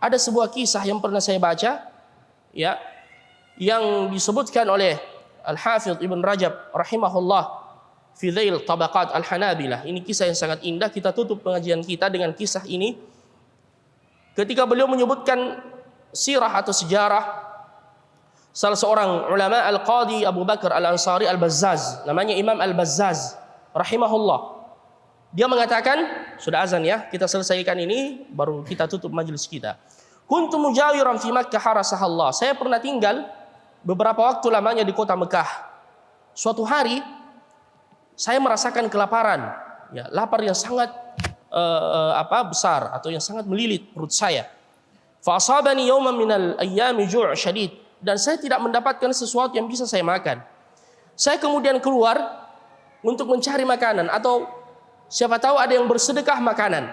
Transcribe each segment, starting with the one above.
Ada sebuah kisah yang pernah saya baca, ya, yang disebutkan oleh Al-Hafidh Ibn Rajab rahimahullah fi Dhail Tabaqat Al-Hanabilah. Ini kisah yang sangat indah. Kita tutup pengajian kita dengan kisah ini. Ketika beliau menyebutkan sirah atau sejarah salah seorang ulama Al-Qadi Abu Bakar Al-Ansari Al-Bazzaz, namanya Imam Al-Bazzaz rahimahullah. Dia mengatakan, sudah azan ya, kita selesaikan ini baru kita tutup majelis kita. Kuntu mujawiran fi Makkah harasahallah. Saya pernah tinggal beberapa waktu lamanya di kota Mekah. Suatu hari saya merasakan kelaparan, ya, lapar yang sangat besar atau yang sangat melilit perut saya. Fa asabani yawman minal ayyami ju' syadid, dan saya tidak mendapatkan sesuatu yang bisa saya makan. Saya kemudian keluar untuk mencari makanan, atau siapa tahu ada yang bersedekah makanan.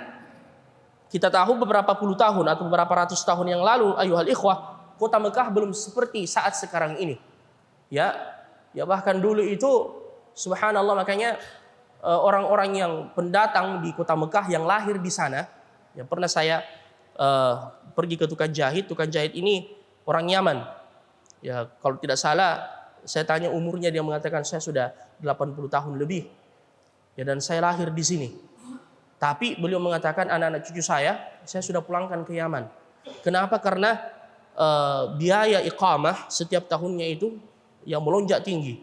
Kita tahu beberapa puluh tahun atau beberapa ratus tahun yang lalu, ayuhal ikhwah, kota Mekah belum seperti saat sekarang ini. Ya bahkan dulu itu subhanallah, makanya orang-orang yang pendatang di kota Mekah yang lahir di sana, ya pernah saya pergi ke tukang jahit ini orang Yaman. Ya kalau tidak salah saya tanya umurnya, dia mengatakan saya sudah 80 tahun lebih. Ya, dan saya lahir di sini. Tapi beliau mengatakan anak-anak cucu saya sudah pulangkan ke Yaman. Kenapa? Karena biaya iqamah setiap tahunnya itu yang melonjak tinggi.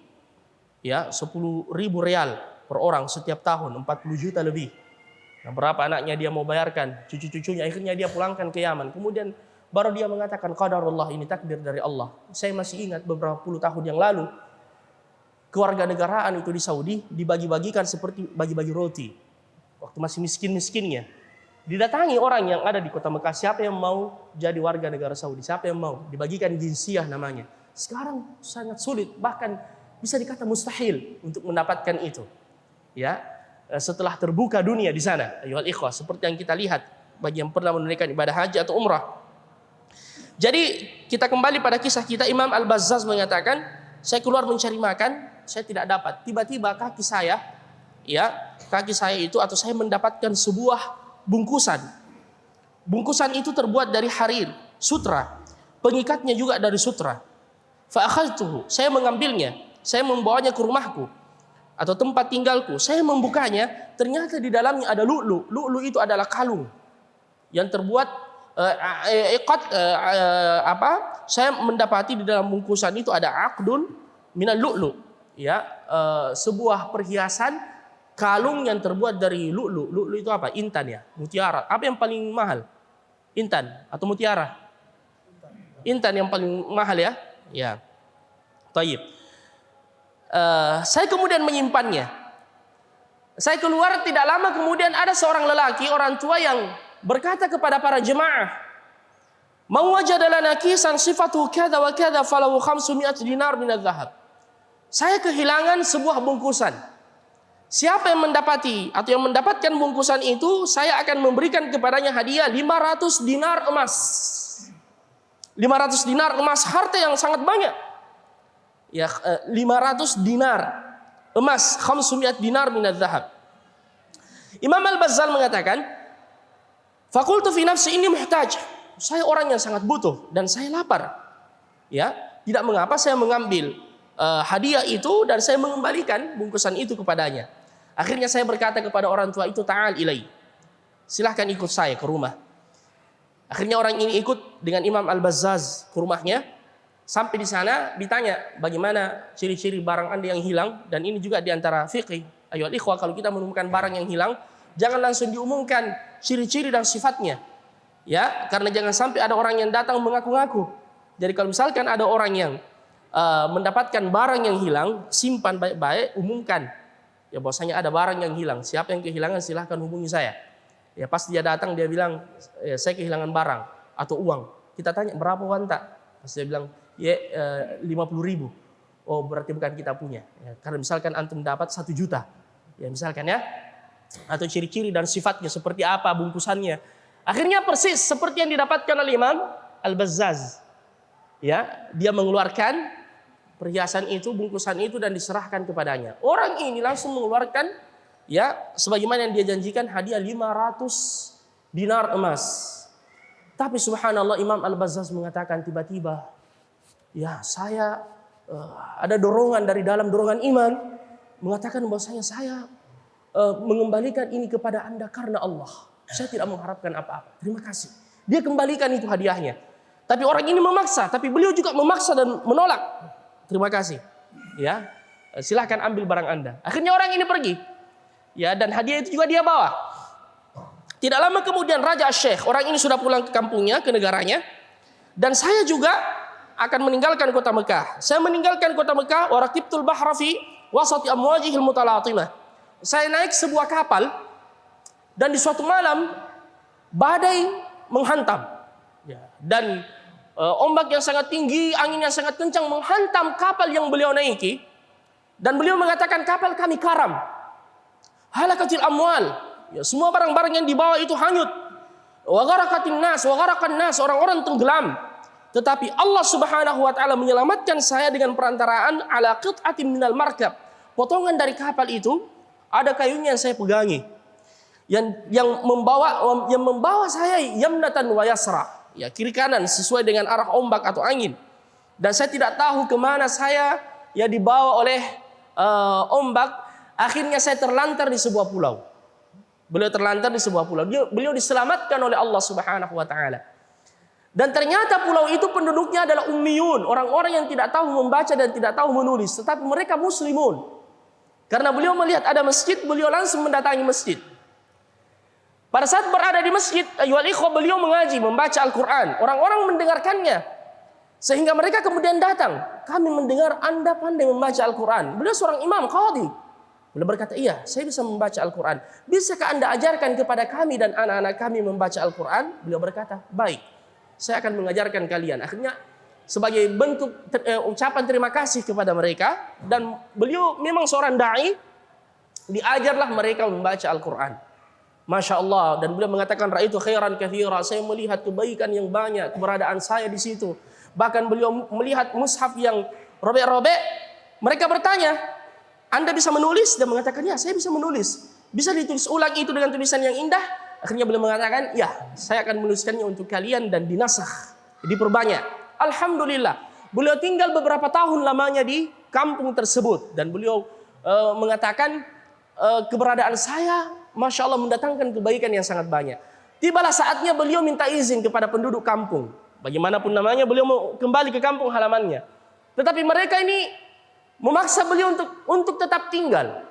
Ya, 10.000 rial per orang setiap tahun, 40 juta lebih. Nah, berapa anaknya dia mau bayarkan, cucu-cucunya, akhirnya dia pulangkan ke Yaman. Kemudian baru dia mengatakan qadarullah, ini takdir dari Allah. Saya masih ingat beberapa puluh tahun yang lalu, kewarganegaraan itu di Saudi dibagi-bagikan seperti bagi-bagi roti. Waktu masih miskin-miskinnya, didatangi orang yang ada di kota Mekah, siapa yang mau jadi warga negara Saudi, siapa yang mau, dibagikan jinsiyah namanya. Sekarang sangat sulit, bahkan bisa dikata mustahil untuk mendapatkan itu. Ya, setelah terbuka dunia di sana, ayyuhal ikhwah, seperti yang kita lihat bagi yang pernah menunaikan ibadah haji atau umrah. Jadi kita kembali pada kisah kita. Imam Al-Bazzaz mengatakan, saya keluar mencari makan, saya tidak dapat. Tiba-tiba kaki saya itu, atau saya mendapatkan sebuah bungkusan. Bungkusan itu terbuat dari harir, sutra. Pengikatnya juga dari sutra. Fa akhadtuhu, saya mengambilnya, saya membawanya ke rumahku atau tempat tinggalku. Saya membukanya, ternyata di dalamnya ada lu'lu'. Lu'lu' itu adalah kalung yang terbuat saya mendapati di dalam bungkusan itu ada aqdun minal lu'lu', ya, sebuah perhiasan kalung yang terbuat dari lu'lu'. Lu'lu' itu apa? Intan, ya, mutiara. Apa yang paling mahal? Intan atau mutiara? Intan yang paling mahal, ya. Ya. Taib. Saya kemudian menyimpannya. Saya keluar tidak lama kemudian ada seorang lelaki, orang tua, yang berkata kepada para jemaah, "Man wajada lana kisan sifatuhu kadza wa kadza falahu 500 dinar min adz-dzahab." Saya kehilangan sebuah bungkusan. Siapa yang mendapati atau yang mendapatkan bungkusan itu, saya akan memberikan kepadanya hadiah 500 dinar emas. 500 dinar emas, harta yang sangat banyak. Ya, 500 dinar emas, 500 dinar min adz-dzahab. Imam Al-Bazzal mengatakan, "Faqultu fi nafsi inni muhtaj." Saya orang yang sangat butuh dan saya lapar. Ya, tidak mengapa saya mengambil hadiah itu dan saya mengembalikan bungkusan itu kepadanya. Akhirnya saya berkata kepada orang tua itu, "Ta'al ilai." Silahkan ikut saya ke rumah. Akhirnya orang ini ikut dengan Imam Al-Bazzaz ke rumahnya. Sampai di sana ditanya, bagaimana ciri-ciri barang Anda yang hilang, dan ini juga diantara fikih. Ayo ikhwah, kalau kita menemukan barang yang hilang, jangan langsung diumumkan ciri-ciri dan sifatnya. Ya, karena jangan sampai ada orang yang datang mengaku-ngaku. Jadi kalau misalkan ada orang yang mendapatkan barang yang hilang, simpan baik-baik, umumkan. Ya, bahwasanya ada barang yang hilang. Siapa yang kehilangan silahkan hubungi saya. Ya, pas dia datang dia bilang, saya kehilangan barang atau uang. Kita tanya, berapa uang tak? Pas dia bilang, 50.000. Oh, berarti bukan kita punya. Ya, karena misalkan antum dapat 1 juta. Ya, misalkan, ya. Atau ciri-ciri dan sifatnya seperti apa, bungkusannya. Akhirnya persis seperti yang didapatkan oleh Imam Al-Bazzaz. Ya, dia mengeluarkan perhiasan itu, bungkusan itu, dan diserahkan kepadanya. Orang ini langsung mengeluarkan, ya, sebagaimana yang dia janjikan, hadiah 500 dinar emas. Tapi subhanallah Imam Al-Bazzaz mengatakan tiba-tiba, ya saya ada dorongan dari dalam dorongan iman mengatakan bahwasanya saya mengembalikan ini kepada Anda karena Allah. Saya tidak mengharapkan apa-apa. Terima kasih. Dia kembalikan itu hadiahnya. Tapi orang ini memaksa, tapi beliau juga memaksa dan menolak. Terima kasih. Ya, silahkan ambil barang Anda. Akhirnya orang ini pergi. Ya, dan hadiah itu juga dia bawa. Tidak lama kemudian Raja Syekh, orang ini sudah pulang ke kampungnya, ke negaranya. Dan saya juga akan meninggalkan kota Mekah. Saya meninggalkan kota Mekah, wa raqibtul bahra fi wasati amwajihil mutalatimah. Saya naik sebuah kapal dan di suatu malam badai menghantam. Ya, dan ombak yang sangat tinggi, angin yang sangat kencang menghantam kapal yang beliau naiki. Dan beliau mengatakan kapal kami karam. Halakatil amwal. Ya, semua barang-barang yang dibawa itu hanyut. Wa gharaqatin nas, wa gharaqan nas, orang-orang tenggelam. Tetapi Allah Subhanahu wa taala menyelamatkan saya dengan perantaraan ala qit'atin minal markab. Potongan dari kapal itu ada kayunya yang saya pegangi. Yang membawa saya yamnatan wa yasra. Ya, kiri kanan sesuai dengan arah ombak atau angin. Dan saya tidak tahu kemana saya ya dibawa oleh ombak. Akhirnya saya terlantar di sebuah pulau. Beliau terlantar di sebuah pulau. Beliau diselamatkan oleh Allah Subhanahu wa taala. Dan ternyata pulau itu penduduknya adalah ummiyun, orang-orang yang tidak tahu membaca dan tidak tahu menulis, tetapi mereka muslimun. Karena beliau melihat ada masjid, beliau langsung mendatangi masjid. Pada saat berada di masjid, ayyuhal ikhwah, beliau mengaji, membaca Al-Qur'an. Orang-orang mendengarkannya. Sehingga mereka kemudian datang, "Kami mendengar Anda pandai membaca Al-Qur'an." Beliau seorang imam qadhi. Beliau berkata, "Iya, saya bisa membaca Al-Quran. Bisakah Anda ajarkan kepada kami dan anak-anak kami membaca Al-Quran?" Beliau berkata, "Baik, saya akan mengajarkan kalian." Akhirnya sebagai bentuk ucapan terima kasih kepada mereka. Dan beliau memang seorang da'i. Diajarlah mereka membaca Al-Quran. Masya Allah. Dan beliau mengatakan, "Ra'aitu khairan katsira." Saya melihat kebaikan yang banyak, keberadaan saya di situ. Bahkan beliau melihat mushaf yang robek-robek. Mereka bertanya, "Anda bisa menulis?" Dia mengatakan, "Ya, saya bisa menulis." "Bisa ditulis ulang itu dengan tulisan yang indah?" Akhirnya beliau mengatakan, "Ya, saya akan menuliskannya untuk kalian dan dinasakh, diperbanyak." Alhamdulillah. Beliau tinggal beberapa tahun lamanya di kampung tersebut. Dan beliau mengatakan, keberadaan saya, Masya Allah, mendatangkan kebaikan yang sangat banyak. Tibalah saatnya beliau minta izin kepada penduduk kampung. Bagaimanapun namanya, beliau mau kembali ke kampung halamannya. Tetapi mereka ini memaksa beliau untuk tetap tinggal.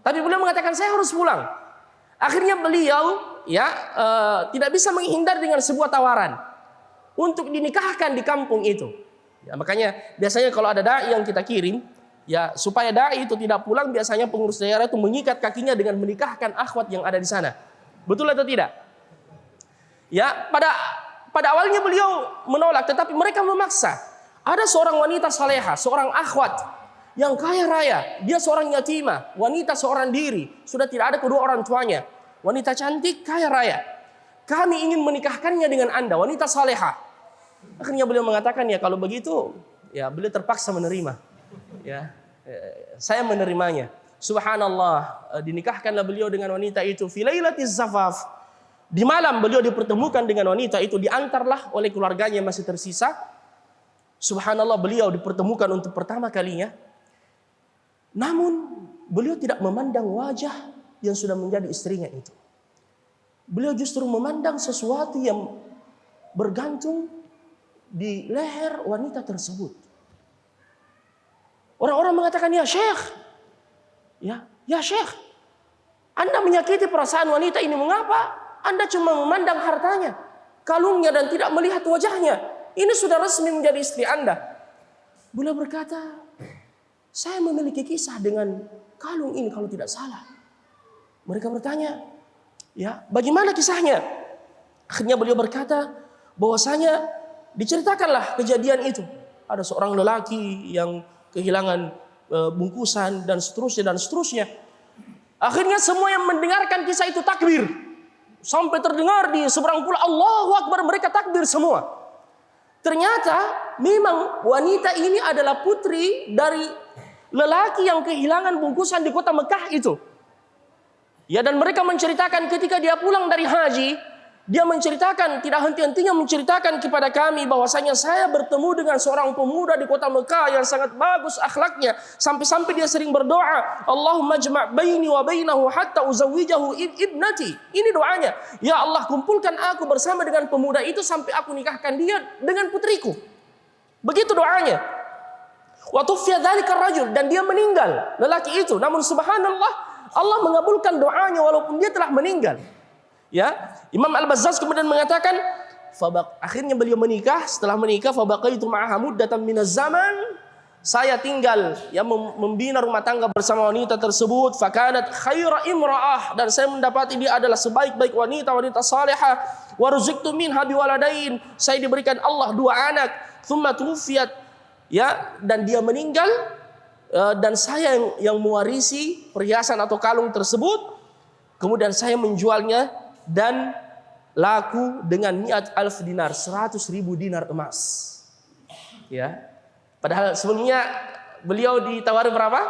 Tapi beliau mengatakan, "Saya harus pulang." Akhirnya beliau tidak bisa menghindar dengan sebuah tawaran untuk dinikahkan di kampung itu. Ya, makanya biasanya kalau ada dai yang kita kirim, ya supaya dai itu tidak pulang, biasanya pengurus daerah itu mengikat kakinya dengan menikahkan akhwat yang ada di sana. Betul atau tidak? Ya, pada awalnya beliau menolak, tetapi mereka memaksa. Ada seorang wanita salehah, seorang akhwat yang kaya raya, dia seorang yatimah, wanita seorang diri, sudah tidak ada kedua orang tuanya, wanita cantik, kaya raya. "Kami ingin menikahkannya dengan Anda, wanita salehah." Akhirnya beliau mengatakan, "Ya kalau begitu, ya beliau terpaksa menerima. Ya, saya menerimanya." Subhanallah, dinikahkanlah beliau dengan wanita itu. Fi lailatiz zafaf, di malam beliau dipertemukan dengan wanita itu, diantarlah oleh keluarganya yang masih tersisa. Subhanallah, beliau dipertemukan untuk pertama kalinya. Namun beliau tidak memandang wajah yang sudah menjadi istrinya itu. Beliau justru memandang sesuatu yang bergantung di leher wanita tersebut. Orang-orang mengatakan, "Ya Syekh, ya Syekh, Anda menyakiti perasaan wanita ini. Mengapa Anda cuma memandang hartanya, kalungnya, dan tidak melihat wajahnya? Ini sudah resmi menjadi istri Anda." Beliau berkata, "Saya memiliki kisah dengan kalung ini kalau tidak salah." Mereka bertanya, "Ya, bagaimana kisahnya?" Akhirnya beliau berkata bahwasanya diceritakanlah kejadian itu. Ada seorang lelaki yang kehilangan bungkusan dan seterusnya. Akhirnya semua yang mendengarkan kisah itu takbir. Sampai terdengar di seberang pulau, Allahu Akbar, mereka takbir semua. Ternyata memang wanita ini adalah putri dari lelaki yang kehilangan bungkusan di kota Mekah itu. Ya, dan mereka menceritakan ketika dia pulang dari haji, Dia menceritakan, tidak henti-hentinya menceritakan kepada kami bahwasanya saya bertemu dengan seorang pemuda di kota Mekah yang sangat bagus akhlaknya. Sampai-sampai dia sering berdoa, Allahumma jma' baini wa bainahu hatta uzawwijahu ibnati. Ini doanya. Ya Allah, kumpulkan aku bersama dengan pemuda itu sampai aku nikahkan dia dengan putriku. Begitu doanya. Wa tufiya dzalika rajul, dan dia meninggal, lelaki itu. Namun subhanallah, Allah mengabulkan doanya walaupun dia telah meninggal. Ya, Imam Al-Bazzaz kemudian mengatakan, akhirnya beliau menikah. Setelah menikah, fabaqaitu ma'aha muddatan minaz zaman. Saya tinggal membina rumah tangga bersama wanita tersebut. Fakanat khaira imra'ah, dan saya mendapati dia adalah sebaik-baik wanita salihah. Wa ruziqtu minha biwaladain, saya diberikan Allah 2 anak. Tsumma tuwfiyat, ya, dan dia meninggal, dan saya yang mewarisi perhiasan atau kalung tersebut. Kemudian saya menjualnya dan laku dengan 100.000 dinar, 100.000 dinar emas. Ya. Padahal sebelumnya beliau ditawari berapa?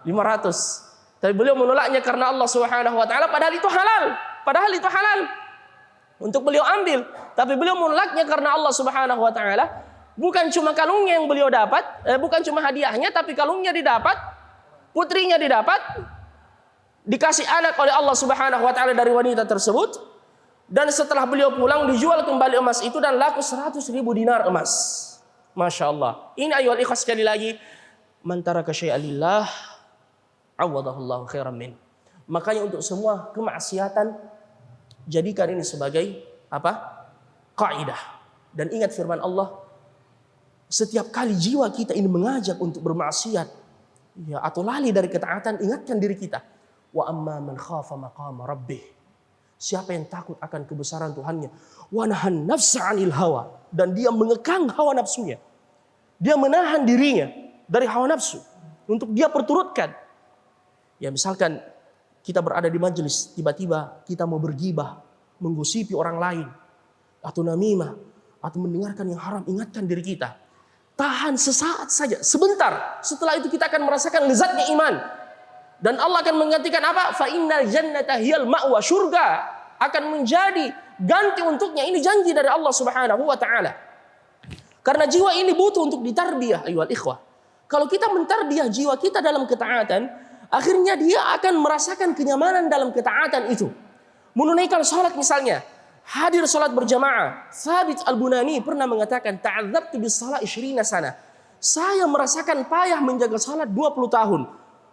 500. Tapi beliau menolaknya karena Allah Subhanahu wa taala, padahal itu halal. Padahal itu halal untuk beliau ambil, tapi beliau menolaknya karena Allah Subhanahu wa taala. Bukan cuma kalungnya yang beliau dapat, bukan cuma hadiahnya, tapi kalungnya didapat, putrinya didapat, dikasih anak oleh Allah Subhanahu wa taala dari wanita tersebut. Dan setelah beliau pulang, dijual kembali emas itu dan laku 100.000 dinar emas. Masya Allah. Ini ayol ikhlas, sekali lagi, man taraka syai'an lillah awadahullahu khairan min. Makanya untuk semua kemaksiatan, jadikan ini sebagai apa? Kaidah. Dan ingat firman Allah, setiap kali jiwa kita ini mengajak untuk bermaksiat, ya, atau lali dari ketaatan, ingatkan diri kita, wa amma man khafa maqama rabbih, siapa yang takut akan kebesaran Tuhannya, wa nahan nafsa 'anil hawa, dan dia mengekang hawa nafsunya, dia menahan dirinya dari hawa nafsu untuk dia perturutkan. Ya, misalkan kita berada di majelis, tiba-tiba kita mau bergibah, menggosipi orang lain, atau namimah, atau mendengarkan yang haram, ingatkan diri kita. Tahan sesaat saja, sebentar. Setelah itu kita akan merasakan lezatnya iman. Dan Allah akan menggantikan apa? Fa innal jannata hiyal ma'wa, surga akan menjadi ganti untuknya. Ini janji dari Allah Subhanahu wa taala. Karena jiwa ini butuh untuk ditarbiyah, ayyuhal ikhwah. Kalau kita mentarbiyah jiwa kita dalam ketaatan, akhirnya dia akan merasakan kenyamanan dalam ketaatan itu. Menunaikan salat misalnya, hadir salat berjamaah. Thabit Al-Bunani pernah mengatakan, ta'adzabtu bis salat 20 sana. Saya merasakan payah menjaga salat 20 tahun.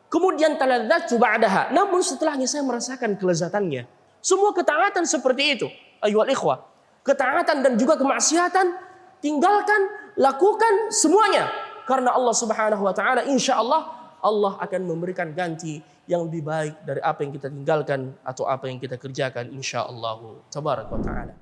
Kemudian taladzatu ba'daha. Namun setelahnya saya merasakan kelezatannya. Semua ketaatan seperti itu, ayyuhal ikhwah. Ketaatan dan juga kemaksiatan, tinggalkan, lakukan semuanya. Karena Allah Subhanahu wa taala, insyaallah Allah akan memberikan ganti yang lebih baik dari apa yang kita tinggalkan atau apa yang kita kerjakan, insyaallah tabaraka wa taala.